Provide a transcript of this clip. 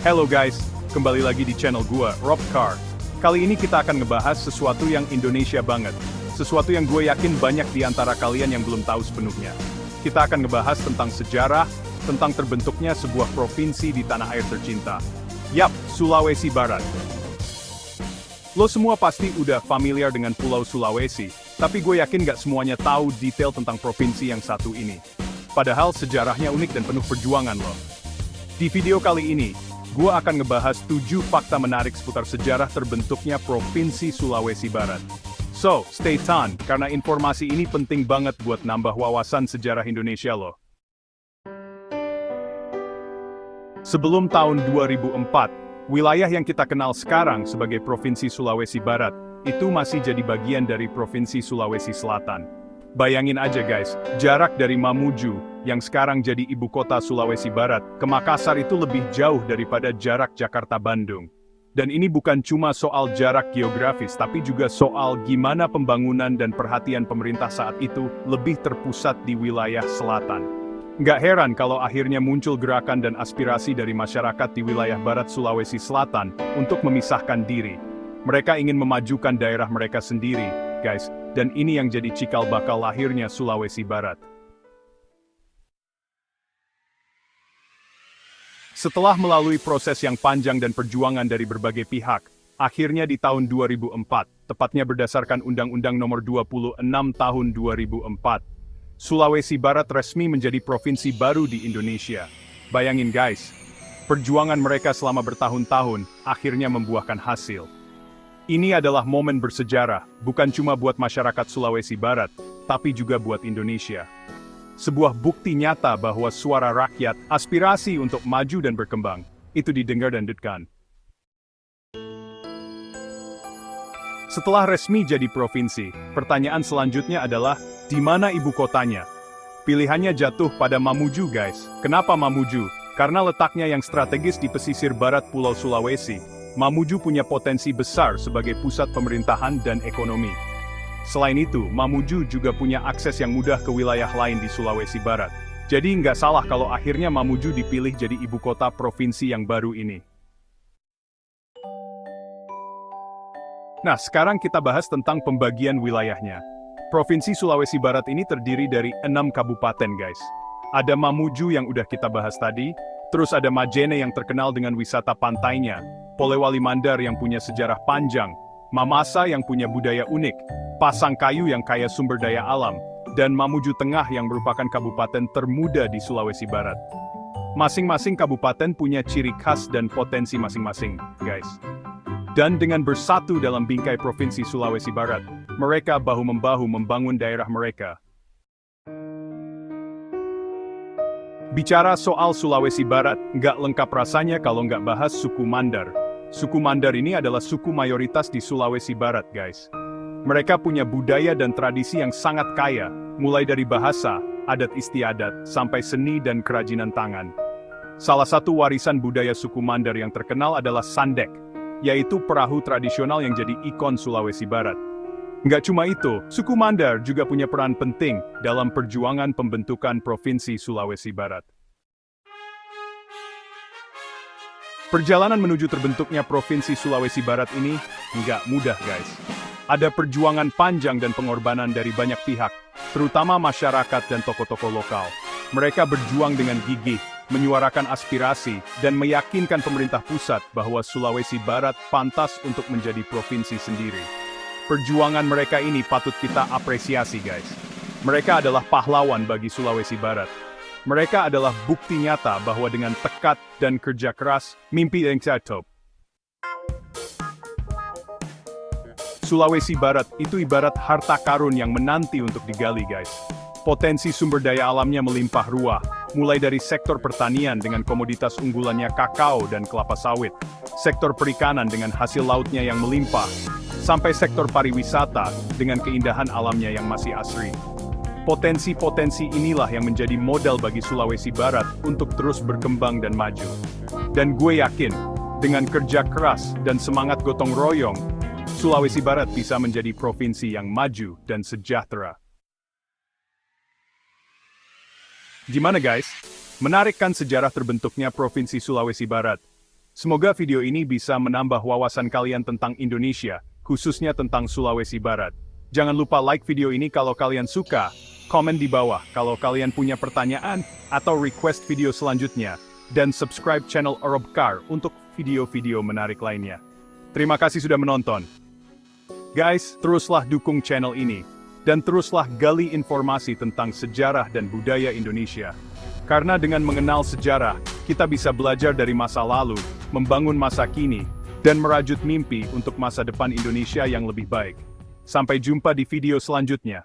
Hello guys, kembali lagi di channel gua, Rob Car. Kali ini kita akan ngebahas sesuatu yang Indonesia banget. Sesuatu yang gue yakin banyak di antara kalian yang belum tahu sepenuhnya. Kita akan ngebahas tentang sejarah, tentang terbentuknya sebuah provinsi di tanah air tercinta. Yap, Sulawesi Barat. Lo semua pasti udah familiar dengan Pulau Sulawesi, tapi gue yakin gak semuanya tahu detail tentang provinsi yang satu ini. Padahal sejarahnya unik dan penuh perjuangan loh. Di video kali ini, gue akan ngebahas 7 fakta menarik seputar sejarah terbentuknya Provinsi Sulawesi Barat. So, stay tuned, karena informasi ini penting banget buat nambah wawasan sejarah Indonesia loh. Sebelum tahun 2004, wilayah yang kita kenal sekarang sebagai Provinsi Sulawesi Barat, itu masih jadi bagian dari Provinsi Sulawesi Selatan. Bayangin aja guys, jarak dari Mamuju, yang sekarang jadi ibu kota Sulawesi Barat, ke Makassar itu lebih jauh daripada jarak Jakarta-Bandung. Dan ini bukan cuma soal jarak geografis, tapi juga soal gimana pembangunan dan perhatian pemerintah saat itu lebih terpusat di wilayah selatan. Nggak heran kalau akhirnya muncul gerakan dan aspirasi dari masyarakat di wilayah Barat Sulawesi Selatan untuk memisahkan diri. Mereka ingin memajukan daerah mereka sendiri, guys, dan ini yang jadi cikal bakal lahirnya Sulawesi Barat. Setelah melalui proses yang panjang dan perjuangan dari berbagai pihak, akhirnya di tahun 2004, tepatnya berdasarkan Undang-Undang Nomor 26 Tahun 2004, Sulawesi Barat resmi menjadi provinsi baru di Indonesia. Bayangin guys, perjuangan mereka selama bertahun-tahun akhirnya membuahkan hasil. Ini adalah momen bersejarah, bukan cuma buat masyarakat Sulawesi Barat, tapi juga buat Indonesia. Sebuah bukti nyata bahwa suara rakyat, aspirasi untuk maju dan berkembang, itu didengar dan didengkan. Setelah resmi jadi provinsi, pertanyaan selanjutnya adalah, di mana ibu kotanya? Pilihannya jatuh pada Mamuju guys. Kenapa Mamuju? Karena letaknya yang strategis di pesisir barat Pulau Sulawesi, Mamuju punya potensi besar sebagai pusat pemerintahan dan ekonomi. Selain itu, Mamuju juga punya akses yang mudah ke wilayah lain di Sulawesi Barat. Jadi nggak salah kalau akhirnya Mamuju dipilih jadi ibu kota provinsi yang baru ini. Nah, sekarang kita bahas tentang pembagian wilayahnya. Provinsi Sulawesi Barat ini terdiri dari 6 kabupaten guys. Ada Mamuju yang udah kita bahas tadi, terus ada Majene yang terkenal dengan wisata pantainya, Polewali Mandar yang punya sejarah panjang, Mamasa yang punya budaya unik, Pasangkayu yang kaya sumber daya alam, dan Mamuju Tengah yang merupakan kabupaten termuda di Sulawesi Barat. Masing-masing kabupaten punya ciri khas dan potensi masing-masing, guys. Dan dengan bersatu dalam bingkai Provinsi Sulawesi Barat, mereka bahu-membahu membangun daerah mereka. Bicara soal Sulawesi Barat, nggak lengkap rasanya kalau nggak bahas suku Mandar. Suku Mandar ini adalah suku mayoritas di Sulawesi Barat, guys. Mereka punya budaya dan tradisi yang sangat kaya, mulai dari bahasa, adat istiadat, sampai seni dan kerajinan tangan. Salah satu warisan budaya suku Mandar yang terkenal adalah Sandek, yaitu perahu tradisional yang jadi ikon Sulawesi Barat. Nggak cuma itu, suku Mandar juga punya peran penting dalam perjuangan pembentukan Provinsi Sulawesi Barat. Perjalanan menuju terbentuknya Provinsi Sulawesi Barat ini nggak mudah guys. Ada perjuangan panjang dan pengorbanan dari banyak pihak, terutama masyarakat dan tokoh-tokoh lokal. Mereka berjuang dengan gigih, menyuarakan aspirasi, dan meyakinkan pemerintah pusat bahwa Sulawesi Barat pantas untuk menjadi provinsi sendiri. Perjuangan mereka ini patut kita apresiasi guys. Mereka adalah pahlawan bagi Sulawesi Barat. Mereka adalah bukti nyata bahwa dengan tekad dan kerja keras, mimpi yang tercapai. Sulawesi Barat itu ibarat harta karun yang menanti untuk digali guys. Potensi sumber daya alamnya melimpah ruah, mulai dari sektor pertanian dengan komoditas unggulannya kakao dan kelapa sawit, sektor perikanan dengan hasil lautnya yang melimpah, sampai sektor pariwisata dengan keindahan alamnya yang masih asri. Potensi-potensi inilah yang menjadi modal bagi Sulawesi Barat untuk terus berkembang dan maju. Dan gue yakin, dengan kerja keras dan semangat gotong royong, Sulawesi Barat bisa menjadi provinsi yang maju dan sejahtera. Gimana guys? Menarik kan sejarah terbentuknya Provinsi Sulawesi Barat? Semoga video ini bisa menambah wawasan kalian tentang Indonesia, khususnya tentang Sulawesi Barat. Jangan lupa like video ini kalau kalian suka, komen di bawah kalau kalian punya pertanyaan atau request video selanjutnya, dan subscribe channel Arabcar untuk video-video menarik lainnya. Terima kasih sudah menonton. Guys, teruslah dukung channel ini, dan teruslah gali informasi tentang sejarah dan budaya Indonesia. Karena dengan mengenal sejarah, kita bisa belajar dari masa lalu, membangun masa kini, dan merajut mimpi untuk masa depan Indonesia yang lebih baik. Sampai jumpa di video selanjutnya.